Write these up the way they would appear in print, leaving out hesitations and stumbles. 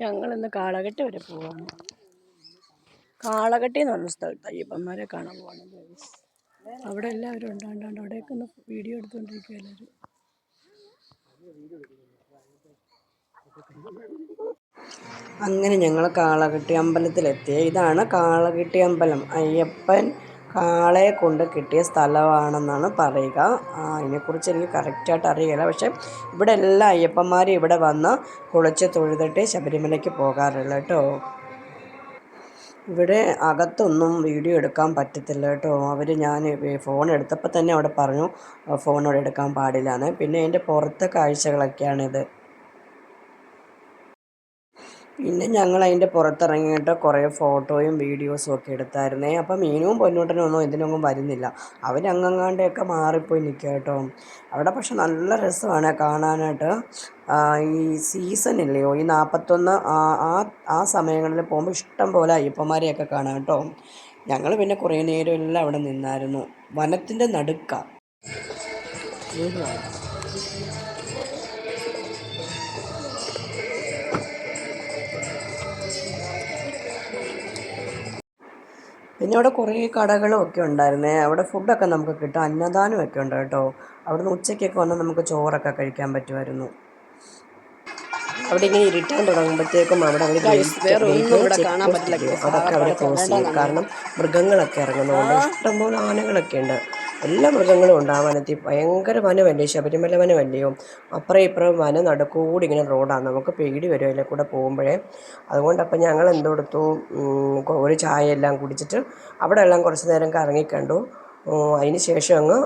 ഞങ്ങളിന്ന് കാളകെട്ടി വരെ പോവാണ്. കാളകെട്ടി എന്ന് പറഞ്ഞ സ്ഥലത്ത് അയ്യപ്പന്മാരെ കാണാൻ പോവാണ്. അവിടെ എല്ലാവരും ഉണ്ടാണ്ട് അവിടെയൊക്കെ ഒന്ന് വീഡിയോ എടുത്തുകൊണ്ടിരിക്കുക എല്ലാവരും. അങ്ങനെ ഞങ്ങൾ കാളകെട്ടി അമ്പലത്തിലെത്തി. ഇതാണ് കാളകെട്ടി അമ്പലം. അയ്യപ്പൻ കാളയെ കൊണ്ട് കിട്ടിയ സ്ഥലമാണെന്നാണ് പറയുക. അതിനെക്കുറിച്ച് എനിക്ക് കറക്റ്റായിട്ട് അറിയില്ല. പക്ഷെ ഇവിടെ എല്ലാ അയ്യപ്പന്മാരും ഇവിടെ വന്ന് കുളിച്ച് തൊഴുതിട്ട് ശബരിമലയ്ക്ക് പോകാറുള്ളൂ കേട്ടോ. ഇവിടെ അകത്തൊന്നും വീഡിയോ എടുക്കാൻ പറ്റത്തില്ല കേട്ടോ. ഞാൻ ഫോൺ എടുത്തപ്പോൾ തന്നെ അവിടെ പറഞ്ഞു ഫോണോടെ എടുക്കാൻ പാടില്ലാന്ന്. പിന്നെ അതിൻ്റെ പുറത്തെ കാഴ്ചകളൊക്കെയാണിത്. പിന്നെ ഞങ്ങൾ അതിൻ്റെ പുറത്തിറങ്ങിയിട്ട് കുറേ ഫോട്ടോയും വീഡിയോസും ഒക്കെ എടുത്തായിരുന്നേ. അപ്പം മീനും പൊന്നൂട്ടനും ഒന്നും ഇതിനൊന്നും വരുന്നില്ല. അവരങ്ങങ്ങാണ്ടൊക്കെ മാറിപ്പോയി നിൽക്കുക കേട്ടോ. അവിടെ പക്ഷെ നല്ല രസമാണ് കാണാനായിട്ട്. ഈ സീസൺ ഇല്ലയോ, ഈ 41 ആ സമയങ്ങളിൽ പോകുമ്പോൾ ഇഷ്ടം പോലെ അയ്യപ്പന്മാരെയൊക്കെ കാണാം കേട്ടോ. ഞങ്ങൾ പിന്നെ കുറേ നേരം എല്ലാം അവിടെ നിന്നായിരുന്നു. വനത്തിൻ്റെ നടുക്ക. പിന്നെ അവിടെ കുറേ കടകളും ഒക്കെ ഉണ്ടായിരുന്നേ. അവിടെ ഫുഡൊക്കെ നമുക്ക് കിട്ടും. അന്നദാനമൊക്കെ ഉണ്ട് കേട്ടോ. അവിടുന്ന് ഉച്ചയ്ക്കൊക്കെ വന്നാൽ നമുക്ക് ചോറൊക്കെ കഴിക്കാൻ പറ്റുമായിരുന്നു. അവിടെ ഇങ്ങനെ ഇരുട്ടാൻ തുടങ്ങുമ്പോഴത്തേക്കും അവിടെ അവർ അതൊക്കെ അവിടെ ക്ലോസ് ചെയ്യും. കാരണം മൃഗങ്ങളൊക്കെ ഇറങ്ങുന്നതുകൊണ്ട്. ഇഷ്ടംപോലെ ആനകളൊക്കെ ഉണ്ട്. എല്ലാ മൃഗങ്ങളും ഉണ്ട് ആ വനത്തിൽ. ഭയങ്കര വനമല്ലേ, ശബരിമല വനമല്ലയോ. അപ്പുറം ഇപ്പുറം വനം നടുക്കൂടി ഇങ്ങനെ റോഡാണ്. നമുക്ക് പേടി വരും അതിലെ കൂടെ പോകുമ്പോഴേ. അതുകൊണ്ടപ്പം ഞങ്ങൾ എന്തെടുത്തു, ഒരു ചായ എല്ലാം കുടിച്ചിട്ട് അവിടെ എല്ലാം കുറച്ച് നേരം കറങ്ങിക്കണ്ടു. അതിന് ശേഷം അങ്ങ്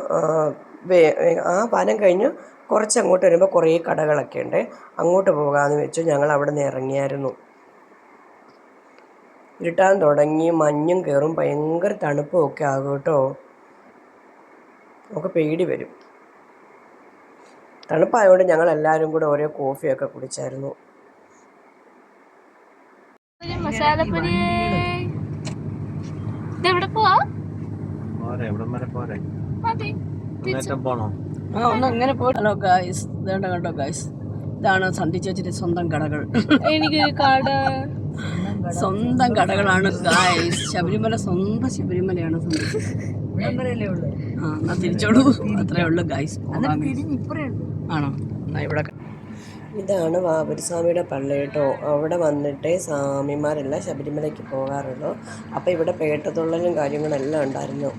ആ വനം കഴിഞ്ഞ് കുറച്ച് അങ്ങോട്ട് വരുമ്പോൾ കുറേ കടകളൊക്കെ ഉണ്ട്. അങ്ങോട്ട് പോകാമെന്ന് വെച്ചു ഞങ്ങൾ അവിടെ നിന്ന് ഇറങ്ങിയായിരുന്നു. ഇരുട്ടാൻ തുടങ്ങി, മഞ്ഞും കയറും, ഭയങ്കര തണുപ്പും ഒക്കെ ആകും കേട്ടോ. നമുക്ക് പേടി വരും. തണുപ്പായതുകൊണ്ട് ഞങ്ങൾ എല്ലാവരും കൂടെ ഓരോ കോഫിയൊക്കെ കുടിച്ചായിരുന്നു. ഒന്നങ്ങനെ പോയിട്ടോ ഗായ്സ്. ഇതേണ്ട കണ്ടോ ഗായ്സ്, ഇതാണ് സന്ധി ചേച്ചിയുടെ സ്വന്തം കടകൾ. എനിക്കൊരു കട, സ്വന്തം കടകളാണ് ഗായ്സ്. ശബരിമല, സ്വന്തം ശബരിമലയാണ് എന്നാ തിരിച്ചോളൂ. അത്രേ ഉള്ളു ഗായ്സ്. ആണോ? ഇവിടെ ഇതാണ് വാവൂർസ്വാമിയുടെ പള്ളി കേട്ടോ. അവിടെ വന്നിട്ടേ സ്വാമിമാരെല്ലാം ശബരിമലയ്ക്ക് പോകാറുള്ളൂ. അപ്പോൾ ഇവിടെ പേട്ടതുള്ളലും കാര്യങ്ങളെല്ലാം ഉണ്ടായിരുന്നു.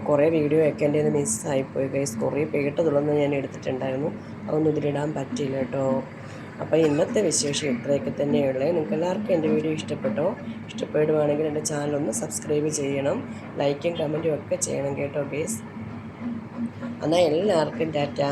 കുറേ വീഡിയോ ഒക്കെ എൻ്റെ നിന്ന് മിസ്സായിപ്പോയി ഗൈസ്. കുറേ പേട്ടതുള്ളൽ ഞാൻ എടുത്തിട്ടുണ്ടായിരുന്നു. അതൊന്നും ഇതിലിടാൻ പറ്റിയില്ല കേട്ടോ. അപ്പോൾ ഇന്നത്തെ വിശേഷം ഇത്രയൊക്കെ തന്നെയുള്ളൂ. നിങ്ങൾക്ക് എല്ലാവർക്കും എൻ്റെ വീഡിയോ ഇഷ്ടപ്പെട്ടോ? ഇഷ്ടപ്പെടുവാണെങ്കിൽ എൻ്റെ ചാനലൊന്ന് സബ്സ്ക്രൈബ് ചെയ്യണം, ലൈക്കും കമൻറ്റും ഒക്കെ ചെയ്യണം കേട്ടോ ഗൈസ്. എന്നാൽ എല്ലാവർക്കും ടാറ്റാ.